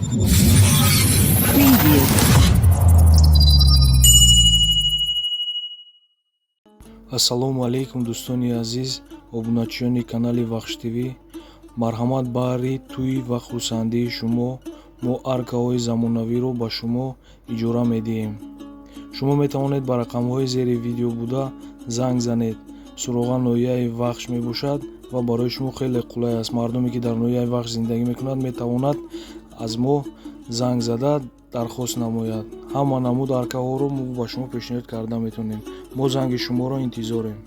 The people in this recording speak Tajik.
Preview. Ассалому алайкум дӯстони азиз, обуначиёни канали Вахш ТВ. Марҳамат баҳри тӯй ва хурсандии шумо. Мо аркаҳои замонавиро ба шумо иҷора медиҳем. Шумо метавонед ба рақамҳои зери видео буда занг занед. Суроға ноҳияи Вахш мебошад ва барои шумо хеле қулай аст. Мардуме ки дар ноҳияи Вахш зиндагӣ мекунад метавонад аз мо занг зада дархост намояд. Ҳама намуд аркаҳоро мо ба шумо пешниҳод карда метавонем. Мо занги шуморо интизорем.